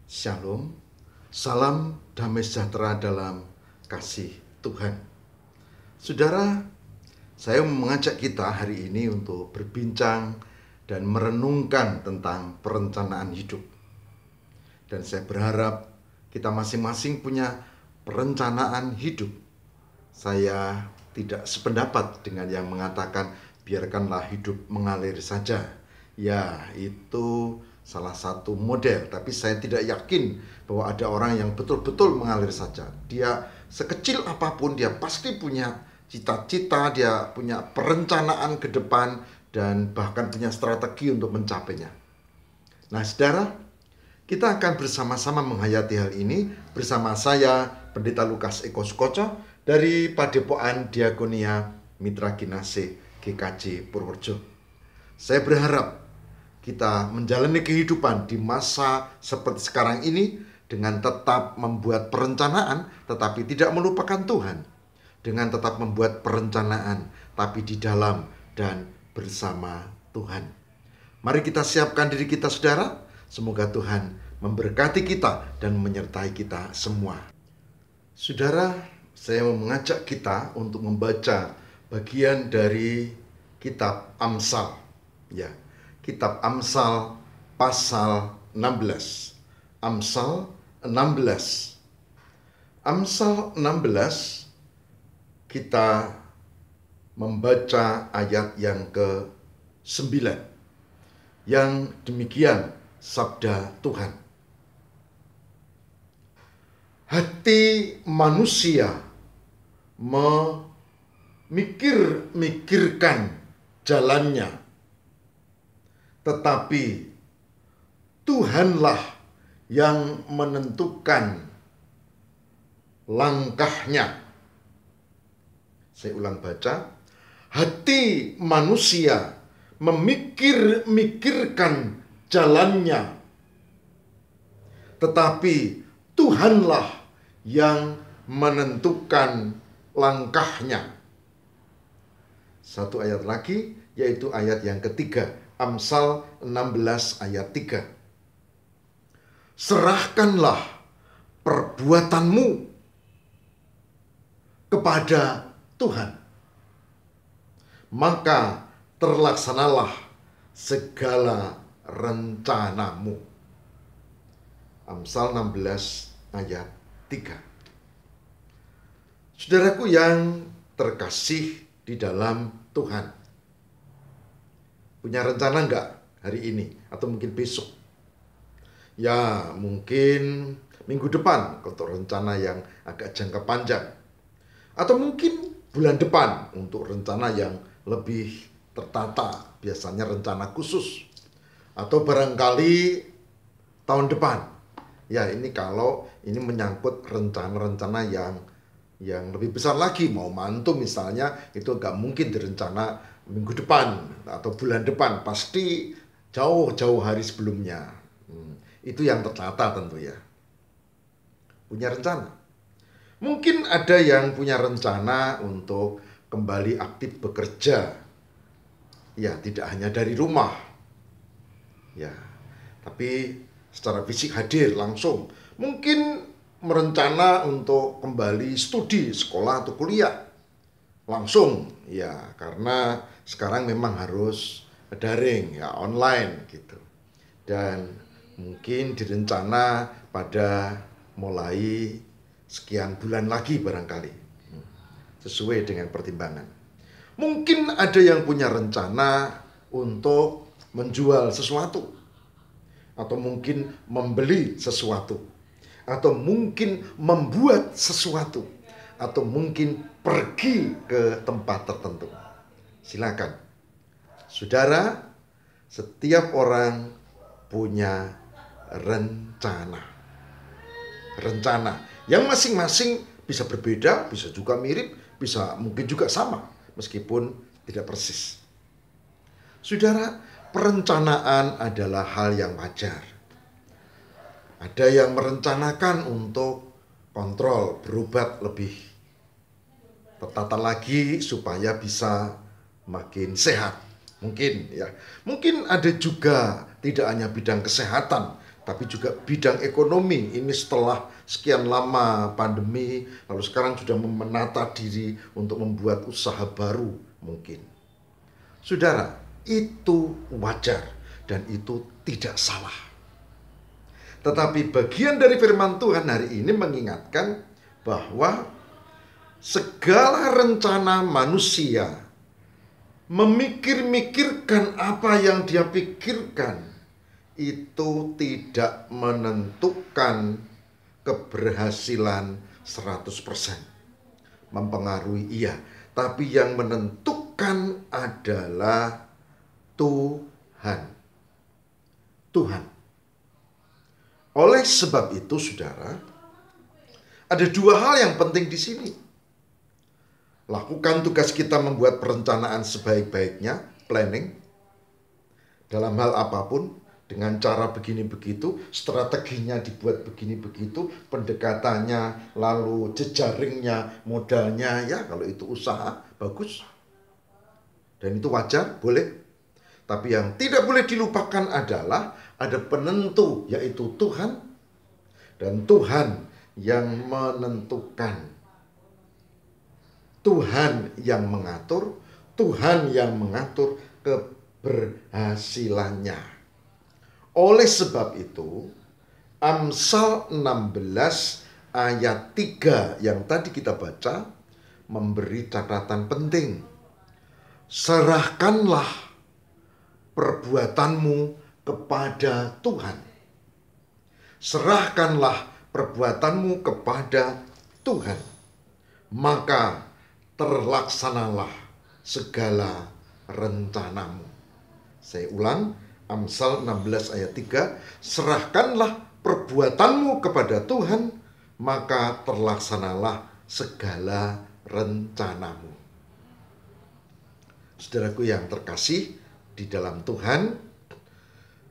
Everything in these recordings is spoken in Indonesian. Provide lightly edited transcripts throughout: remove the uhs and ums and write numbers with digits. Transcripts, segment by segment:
Shalom, salam damai sejahtera dalam kasih Tuhan. Saudara, saya mengajak kita hari ini untuk berbincang dan merenungkan tentang perencanaan hidup. Dan saya berharap kita masing-masing punya perencanaan hidup. Saya tidak sependapat dengan yang mengatakan biarkanlah hidup mengalir saja. Ya, itu salah satu model, tapi saya tidak yakin bahwa ada orang yang betul-betul mengalir saja. Dia sekecil apapun, dia pasti punya cita-cita, dia punya perencanaan ke depan, dan bahkan punya strategi untuk mencapainya. Nah, saudara, kita akan bersama-sama menghayati hal ini bersama saya, Pendeta Lukas Eko Sukoco, dari Padepokan Diakonia Mitra Kinasih GKJ Purworejo. Saya berharap kita menjalani kehidupan di masa seperti sekarang ini dengan tetap membuat perencanaan tetapi tidak melupakan Tuhan. Dengan tetap membuat perencanaan tapi di dalam dan bersama Tuhan. Mari kita siapkan diri kita, saudara. Semoga Tuhan memberkati kita dan menyertai kita semua. Saudara, saya mau mengajak kita untuk membaca bagian dari kitab Amsal. Ya. Kitab Amsal pasal 16. Amsal 16. Amsal 16 kita membaca ayat yang ke-9. Yang demikian sabda Tuhan. Hati manusia memikir-mikirkan jalannya, tetapi Tuhanlah yang menentukan langkahnya. Saya ulang baca. Hati manusia memikir-mikirkan jalannya, tetapi Tuhanlah yang menentukan langkahnya. Satu ayat lagi, yaitu ayat yang ketiga. Amsal 16 ayat 3. Serahkanlah perbuatanmu kepada Tuhan, maka terlaksanalah segala rencanamu. Amsal 16 ayat 3. Saudaraku yang terkasih di dalam Tuhan, punya rencana enggak hari ini atau mungkin besok? Ya, mungkin minggu depan untuk rencana yang agak jangka panjang. Atau mungkin bulan depan untuk rencana yang lebih tertata, biasanya rencana khusus. Atau barangkali tahun depan. Ya, ini kalau ini menyangkut rencana-rencana yang lebih besar lagi, mau mantu misalnya, itu enggak mungkin direncana minggu depan atau bulan depan, pasti jauh-jauh hari sebelumnya. Itu yang tertata tentu ya. Punya rencana. Mungkin ada yang punya rencana untuk kembali aktif bekerja. Ya, tidak hanya dari rumah. Ya, tapi secara fisik hadir langsung. Mungkin merencana untuk kembali studi, sekolah atau kuliah. Langsung, ya, karena sekarang memang harus daring, ya, online gitu. Dan mungkin direncana pada mulai sekian bulan lagi barangkali, sesuai dengan pertimbangan. Mungkin ada yang punya rencana untuk menjual sesuatu, atau mungkin membeli sesuatu, atau mungkin membuat sesuatu, atau mungkin pergi ke tempat tertentu. Silakan. Saudara, setiap orang punya rencana. Rencana yang masing-masing bisa berbeda, bisa juga mirip, bisa mungkin juga sama, meskipun tidak persis. Saudara, perencanaan adalah hal yang wajar. Ada yang merencanakan untuk kontrol, berobat lebih tertata lagi supaya bisa makin sehat. Mungkin ya. Mungkin ada juga tidak hanya bidang kesehatan, tapi juga bidang ekonomi. Ini setelah sekian lama pandemi, lalu sekarang sudah menata diri untuk membuat usaha baru mungkin. Saudara, itu wajar dan itu tidak salah. Tetapi bagian dari firman Tuhan hari ini mengingatkan bahwa segala rencana manusia memikir-mikirkan apa yang dia pikirkan itu tidak menentukan keberhasilan 100%. Mempengaruhi iya, tapi yang menentukan adalah Tuhan. Tuhan. Oleh sebab itu, saudara, ada dua hal yang penting di sini. Lakukan tugas kita membuat perencanaan sebaik-baiknya, planning, dalam hal apapun, dengan cara begini begitu, strateginya dibuat begini begitu, pendekatannya, lalu jejaringnya, modalnya, ya kalau itu usaha, bagus. Dan itu wajar, boleh. Tapi yang tidak boleh dilupakan adalah ada penentu, yaitu Tuhan. Dan Tuhan yang menentukan. Tuhan yang mengatur, Tuhan yang mengatur keberhasilannya. Oleh sebab itu, Amsal 16 ayat 3 yang tadi kita baca memberi catatan penting. Serahkanlah perbuatanmu kepada Tuhan. Serahkanlah perbuatanmu kepada Tuhan. Maka terlaksanalah segala rencanamu. Saya ulang, Amsal 16 ayat 3, serahkanlah perbuatanmu kepada Tuhan, maka terlaksanalah segala rencanamu. Saudaraku yang terkasih di dalam Tuhan,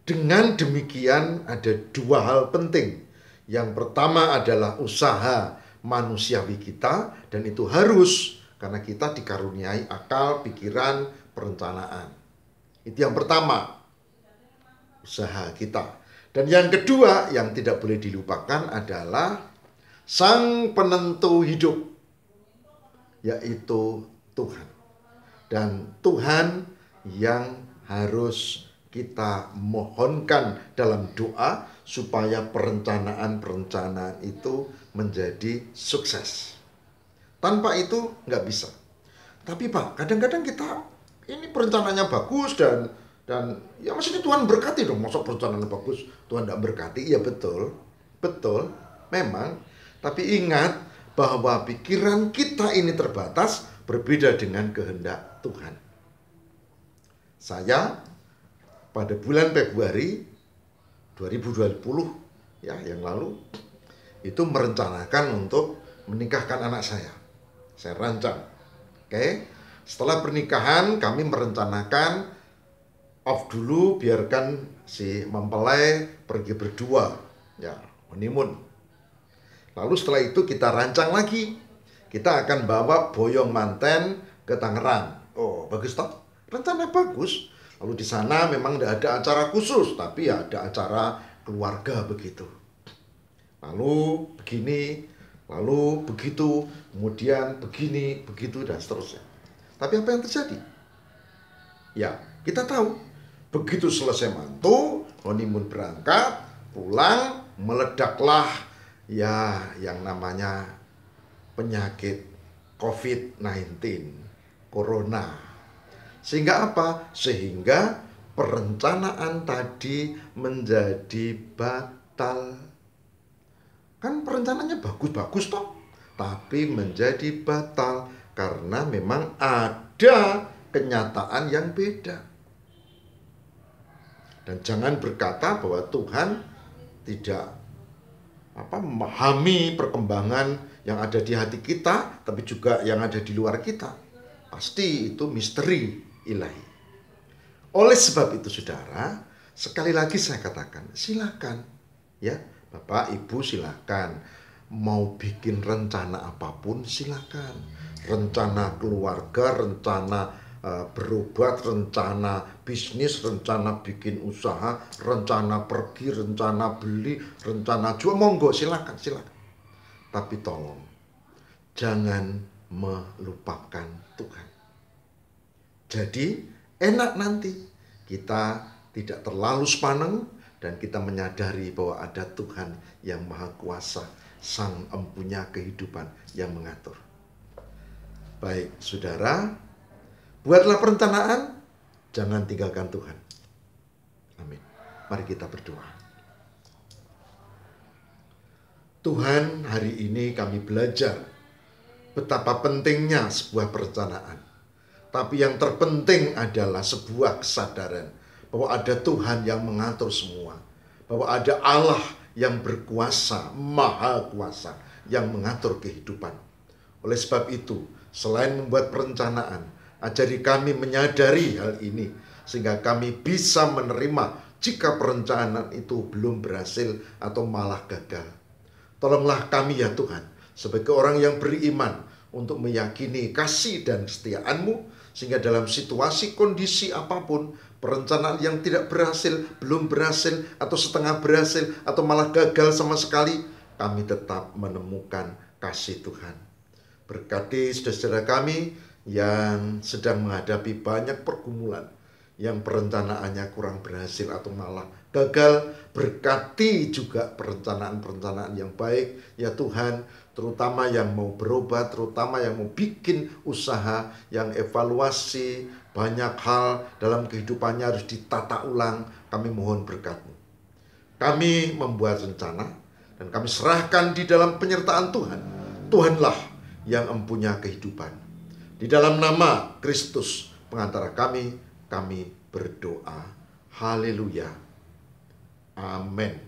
dengan demikian ada dua hal penting. Yang pertama adalah usaha manusiawi kita, dan itu harus karena kita dikaruniai akal, pikiran, perencanaan. Itu yang pertama, usaha kita. Dan yang kedua yang tidak boleh dilupakan adalah Sang Penentu hidup, yaitu Tuhan. Dan Tuhan yang harus kita mohonkan dalam doa supaya perencanaan-perencanaan itu menjadi sukses. Tanpa itu nggak bisa. Tapi Pak, kadang-kadang kita ini perencanaannya bagus dan ya maksudnya Tuhan berkati dong. Masa perencanaannya bagus Tuhan nggak berkati? Iya betul, memang. Tapi ingat bahwa pikiran kita ini terbatas, berbeda dengan kehendak Tuhan. Saya pada bulan Februari 2020 ya yang lalu itu merencanakan untuk menikahkan anak saya. Saya rancang. Oke. Setelah pernikahan kami merencanakan off dulu, biarkan si mempelai pergi berdua. Ya, honeymoon. Lalu setelah itu kita rancang lagi. Kita akan bawa boyong manten ke Tangerang. Oh, bagus toh? Rencana bagus. Lalu di sana memang tidak ada acara khusus, tapi ya ada acara keluarga begitu. Lalu begini, lalu begitu, kemudian begini, begitu, dan seterusnya. Tapi apa yang terjadi? Ya, kita tahu. Begitu selesai mantu, honeymoon berangkat, pulang, meledaklah ya yang namanya penyakit COVID-19, Corona. Sehingga apa? Sehingga perencanaan tadi menjadi batal. Kan perencanaannya bagus-bagus toh, tapi menjadi batal karena memang ada kenyataan yang beda. Dan jangan berkata bahwa Tuhan tidak memahami perkembangan yang ada di hati kita, tapi juga yang ada di luar kita. Pasti itu misteri ilahi. Oleh sebab itu saudara, sekali lagi saya katakan, silakan ya, Bapak Ibu silakan mau bikin rencana apapun silakan. Rencana keluarga, rencana berobat, rencana bisnis, rencana bikin usaha, rencana pergi, rencana beli, rencana jual, monggo silakan. Tapi tolong jangan melupakan Tuhan. Jadi enak nanti kita tidak terlalu sepaneng dan kita menyadari bahwa ada Tuhan yang Maha Kuasa, Sang Empunya kehidupan yang mengatur. Baik, saudara, buatlah perencanaan, jangan tinggalkan Tuhan. Amin. Mari kita berdoa. Tuhan, hari ini kami belajar betapa pentingnya sebuah perencanaan. Tapi yang terpenting adalah sebuah kesadaran bahwa ada Tuhan yang mengatur semua. Bahwa ada Allah yang berkuasa, Maha Kuasa, yang mengatur kehidupan. Oleh sebab itu, selain membuat perencanaan, ajari kami menyadari hal ini, sehingga kami bisa menerima jika perencanaan itu belum berhasil atau malah gagal. Tolonglah kami ya Tuhan, sebagai orang yang beriman, untuk meyakini kasih dan kesetiaan-Mu, sehingga dalam situasi kondisi apapun, perencanaan yang tidak berhasil, belum berhasil, atau setengah berhasil, atau malah gagal sama sekali, kami tetap menemukan kasih Tuhan. Berkati saudara-saudara kami yang sedang menghadapi banyak pergumulan, yang perencanaannya kurang berhasil atau malah gagal. Berkati juga perencanaan-perencanaan yang baik ya Tuhan, terutama yang mau berobat, terutama yang mau bikin usaha, yang evaluasi banyak hal dalam kehidupannya harus ditata ulang. Kami mohon berkat-Mu. Kami membuat rencana dan kami serahkan di dalam penyertaan Tuhan. Tuhanlah yang empunya kehidupan. Di dalam nama Kristus pengantara kami berdoa. Haleluya. Amin.